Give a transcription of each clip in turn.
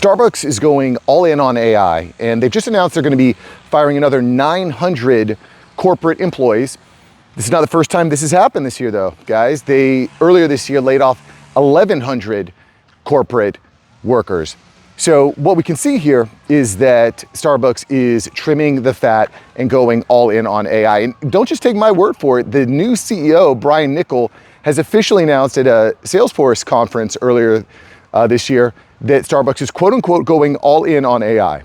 Starbucks is going all in on AI, and they've just announced they're going to be firing another 900 corporate employees. This is not the first time this has happened this year, though, guys. They earlier this year laid off 1,100 corporate workers. So what we can see here is that Starbucks is trimming the fat and going all in on AI. And don't just take my word for it. The new CEO, Brian Niccol, has officially announced at a Salesforce conference earlier this year that Starbucks is quote unquote going all in on AI.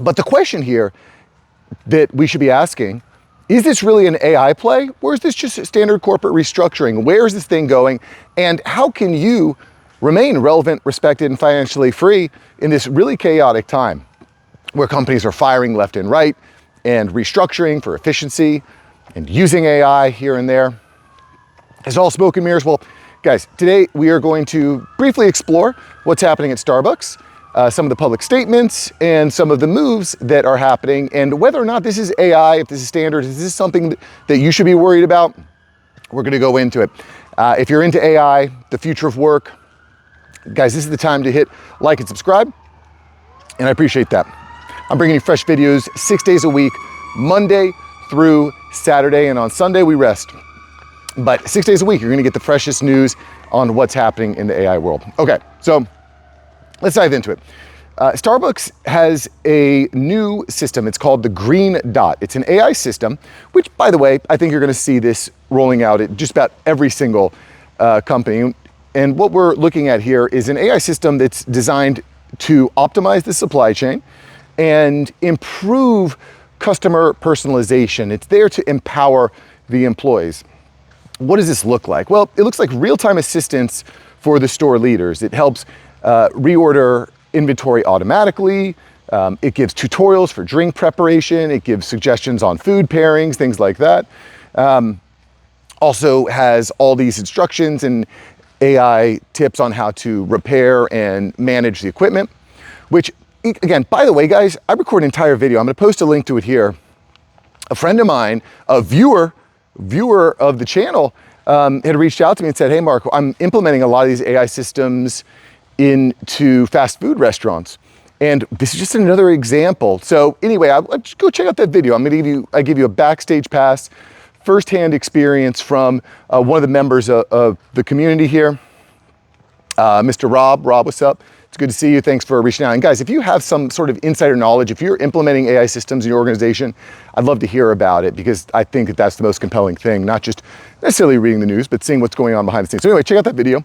But the question here that we should be asking, is this really an AI play, or is this just a standard corporate restructuring? Where is this thing going? And how can you remain relevant, respected, and financially free in this really chaotic time where companies are firing left and right and restructuring for efficiency and using AI here and there? It's all smoke and mirrors. Well, guys, today we are going to briefly explore what's happening at Starbucks, some of the public statements and some of the moves that are happening, and whether or not this is AI, if this is standard, is this something that you should be worried about? We're going to go into it. If you're into AI, the future of work, guys, this is the time to hit like and subscribe, and I appreciate that. I'm bringing you fresh videos 6 days a week, Monday through Saturday, and on Sunday we rest. But 6 days a week, you're gonna get the freshest news on what's happening in the AI world. Okay, so let's dive into it. Starbucks has a new system. It's called the Green Dot. It's an AI system, which, by the way, I think you're gonna see this rolling out at just about every single company. And what we're looking at here is an AI system that's designed to optimize the supply chain and improve customer personalization. It's there to empower the employees. What does this look like? Well, it looks like real-time assistance for the store leaders. It helps reorder inventory automatically. It gives tutorials for drink preparation. It gives suggestions on food pairings, things like that. Also has all these instructions and AI tips on how to repair and manage the equipment, which, again, by the way, guys, I record an entire video. I'm gonna post a link to it here. A friend of mine, a viewer of the channel, had reached out to me and said, hey, Mark, I'm implementing a lot of these AI systems into fast food restaurants. And this is just another example. So anyway, I'll just go check out that video. I give you a backstage pass, firsthand experience from one of the members of the community here, Mr. Rob. Rob, what's up? It's good to see you. Thanks for reaching out. And guys, if you have some sort of insider knowledge, if you're implementing AI systems in your organization, I'd love to hear about it, because I think that that's the most compelling thing, not just necessarily reading the news, but seeing what's going on behind the scenes. So anyway, check out that video.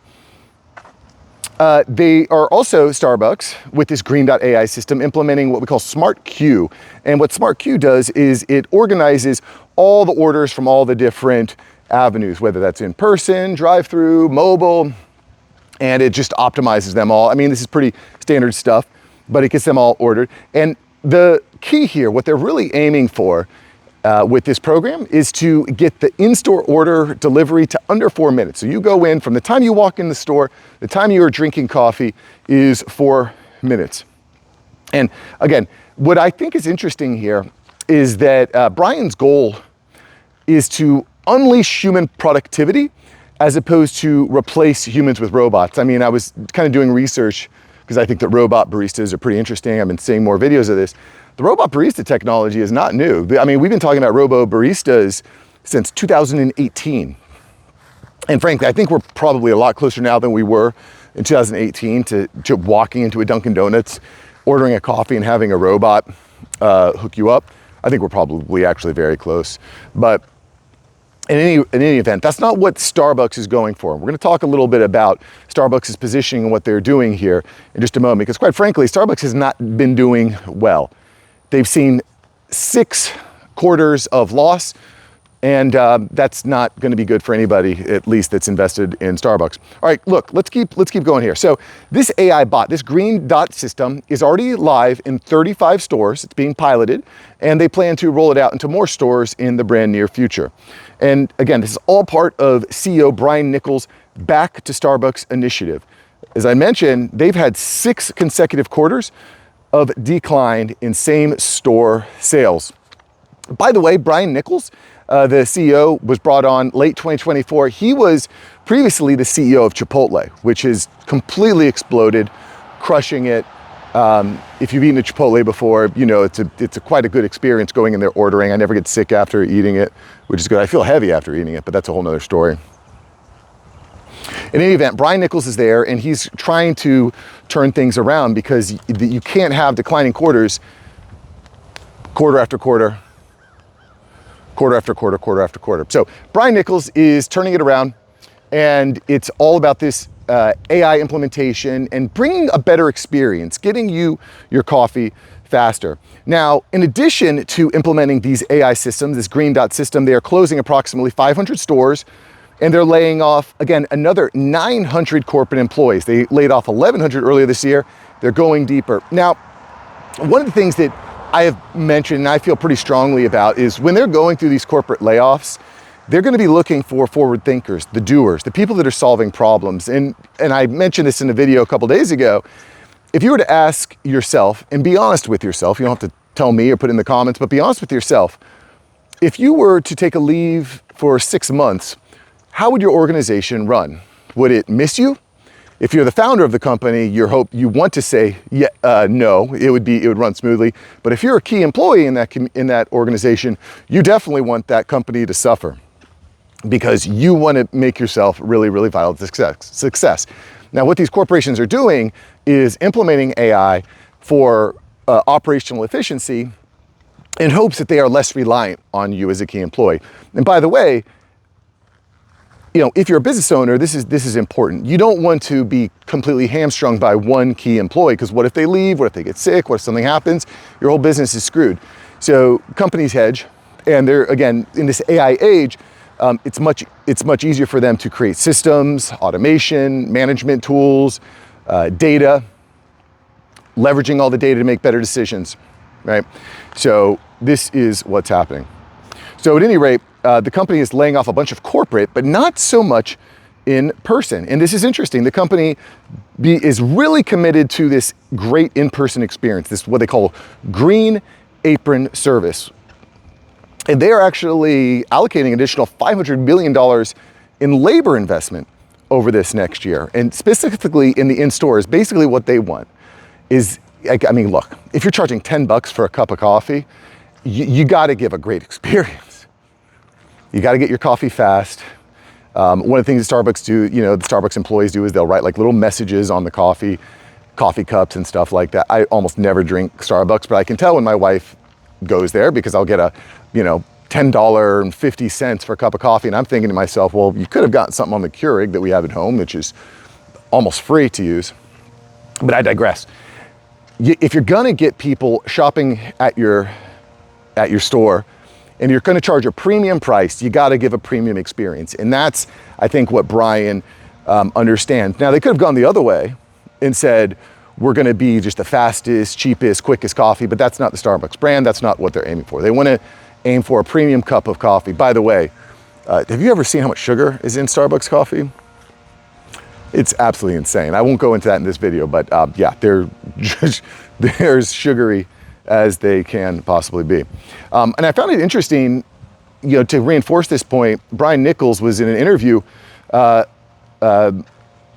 They are also, Starbucks, with this Green Dot AI system, implementing what we call Smart Queue. And what Smart Queue does is it organizes all the orders from all the different avenues, whether that's in person, drive-through, mobile, and it just optimizes them all. I mean, this is pretty standard stuff, but it gets them all ordered. And the key here, what they're really aiming for with this program, is to get the in-store order delivery to under 4 minutes. So you go in, from the time you walk in the store, the time you are drinking coffee is 4 minutes. And again, what I think is interesting here is that Brian's goal is to unleash human productivity as opposed to replace humans with robots. I mean, I was kind of doing research because I think that robot baristas are pretty interesting. I've been seeing more videos of this. The robot barista technology is not new. I mean, we've been talking about robo baristas since 2018. And frankly, I think we're probably a lot closer now than we were in 2018 to walking into a Dunkin' Donuts, ordering a coffee and having a robot hook you up. I think we're probably actually very close. But in any event, that's not what Starbucks is going for. We're going to talk a little bit about Starbucks' positioning and what they're doing here in just a moment, because quite frankly, Starbucks has not been doing well. They've seen 6 quarters of loss, and that's not going to be good for anybody, at least that's invested in Starbucks. All right, look, let's keep going here. So this AI bot, this Green Dot system, is already live in 35 stores. It's being piloted, and they plan to roll it out into more stores in the brand near future. And again, this is all part of CEO Brian Niccol's Back to Starbucks initiative. As I mentioned, they've had 6 consecutive quarters of decline in same store sales. By the way, Brian Niccol, the CEO, was brought on late 2024. He was previously the CEO of Chipotle, which has completely exploded, crushing it. If you've eaten at Chipotle before, you know it's quite a good experience going in there ordering. I never get sick after eating it, which is good. I feel heavy after eating it, but that's a whole nother story. In any event, Brian Niccol is there, and he's trying to turn things around because you can't have declining quarters quarter after quarter, quarter after quarter, quarter after quarter. So Brian Niccol is turning it around, and it's all about this AI implementation and bringing a better experience, getting you your coffee faster. Now, in addition to implementing these AI systems, this green dot system, they are closing approximately 500 stores, and they're laying off, again, another 900 corporate employees. They laid off 1,100 earlier this year. They're going deeper. Now, one of the things that I have mentioned and I feel pretty strongly about is when they're going through these corporate layoffs, they're going to be looking for forward thinkers, the doers, the people that are solving problems. And I mentioned this in a video a couple days ago. If you were to ask yourself, and be honest with yourself, you don't have to tell me or put in the comments, but be honest with yourself. If you were to take a leave for 6 months, how would your organization run? Would it miss you? If you're the founder of the company, you want to say no, it would run smoothly. But if you're a key employee in that organization, you definitely want that company to suffer, because you want to make yourself really, really vital to success. Now, what these corporations are doing is implementing AI for operational efficiency in hopes that they are less reliant on you as a key employee. And by the way, you know, if you're a business owner, this is important. You don't want to be completely hamstrung by one key employee, because what if they leave? What if they get sick? What if something happens? Your whole business is screwed. So companies hedge, and they're, again, in this AI age, it's much easier for them to create systems, automation, management tools, data, leveraging all the data to make better decisions, right? So this is what's happening. So at any rate, the company is laying off a bunch of corporate, but not so much in person. And this is interesting. The company is really committed to this great in-person experience, this what they call green apron service. And they are actually allocating an additional $500 million in labor investment over this next year. And specifically in the in-stores, basically what they want is, I mean, look, if you're charging $10 for a cup of coffee, you got to give a great experience. You got to get your coffee fast. One of the things that Starbucks do, you know, the Starbucks employees do, is they'll write like little messages on the coffee cups and stuff like that. I almost never drink Starbucks, but I can tell when my wife goes there, because I'll get a, you know, $10.50 for a cup of coffee. And I'm thinking to myself, well, you could have gotten something on the Keurig that we have at home, which is almost free to use. But I digress. If you're gonna get people shopping at your store, and you're gonna charge a premium price, you gotta give a premium experience. And that's, I think, what Brian understands. Now, they could have gone the other way and said, we're gonna be just the fastest, cheapest, quickest coffee, but that's not the Starbucks brand. That's not what they're aiming for. They wanna aim for a premium cup of coffee. By the way, have you ever seen how much sugar is in Starbucks coffee? It's absolutely insane. I won't go into that in this video, but yeah, they're as sugary as they can possibly be. And I found it interesting, you know, to reinforce this point. Brian Niccol was in an interview a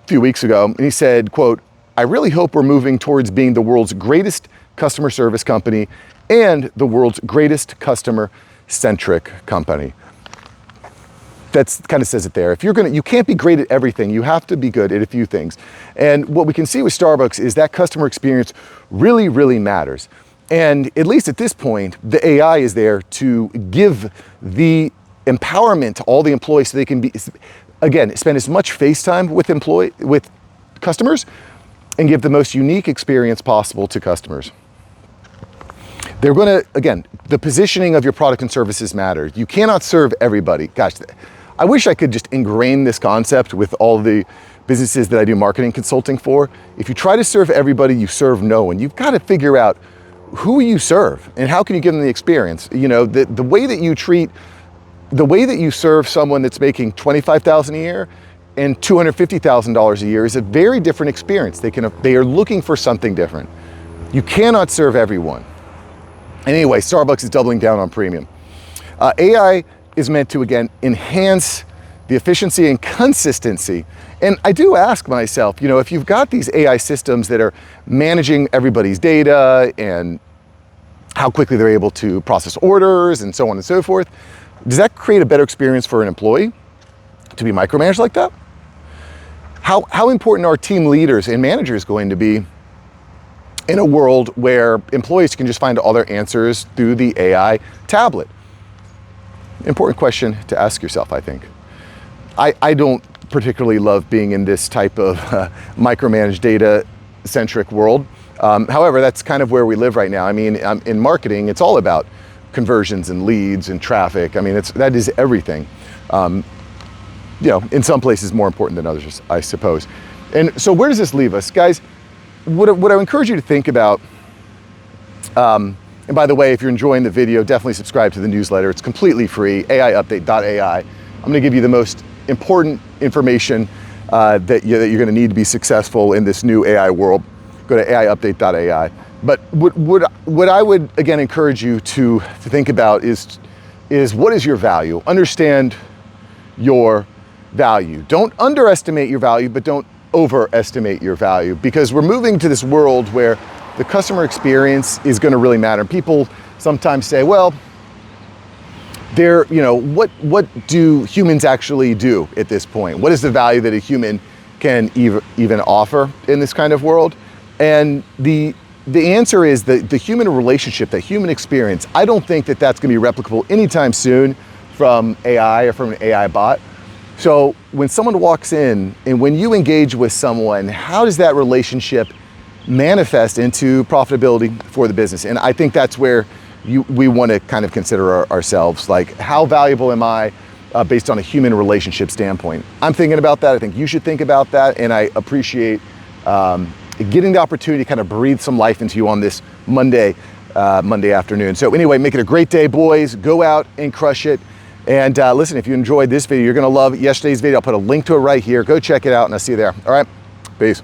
few weeks ago, and he said, quote, "I really hope we're moving towards being the world's greatest customer service company and the world's greatest customer-centric company." That's kind of says it there. If you can't be great at everything. You have to be good at a few things. And what we can see with Starbucks is that customer experience really, really matters. And at least at this point, the AI is there to give the empowerment to all the employees so they can be, again, spend as much face time with customers and give the most unique experience possible to customers. They're going to, again, the positioning of your product and services matter. You cannot serve everybody. Gosh, I wish I could just ingrain this concept with all the businesses that I do marketing consulting for. If you try to serve everybody, you serve no one. You've got to figure out who you serve and how can you give them the experience. You know, the way that you serve someone that's making $25,000 a year and $250,000 a year is a very different experience. They are looking for something different. You cannot serve everyone. Anyway, Starbucks is doubling down on premium. AI is meant to, again, enhance the efficiency and consistency. And I do ask myself, if you've got these AI systems that are managing everybody's data and how quickly they're able to process orders and so on and so forth, does that create a better experience for an employee to be micromanaged like that? How important are team leaders and managers going to be in a world where employees can just find all their answers through the AI tablet? Important question to ask yourself, I think. I don't particularly love being in this type of micromanaged data-centric world. However, that's kind of where we live right now. I mean, in marketing, it's all about conversions and leads and traffic. I mean, that is everything. In some places more important than others, I suppose. And so where does this leave us? Guys, what I encourage you to think about, and by the way, if you're enjoying the video, definitely subscribe to the newsletter. It's completely free, aiupdate.ai. I'm gonna give you the most important information that you're gonna need to be successful in this new AI world. Go to aiupdate.ai. But what I would, again, encourage you to think about is what is your value? Understand your value. Don't underestimate your value, but don't overestimate your value, because we're moving to this world where the customer experience is going to really matter. People sometimes say, well, what do humans actually do at this point? What is the value that a human can even offer in this kind of world? And the answer is that the human relationship, the human experience, I don't think that that's going to be replicable anytime soon from AI or from an AI bot. So when someone walks in and when you engage with someone, how does that relationship manifest into profitability for the business? And I think that's where we want to kind of consider ourselves, like, how valuable am I based on a human relationship standpoint? I'm thinking about that. I think you should think about that. And I appreciate getting the opportunity to kind of breathe some life into you on this Monday afternoon. So anyway, make it a great day, boys. Go out and crush it. And listen, if you enjoyed this video, you're going to love yesterday's video. I'll put a link to it right here. Go check it out, and I'll see you there. All right, peace.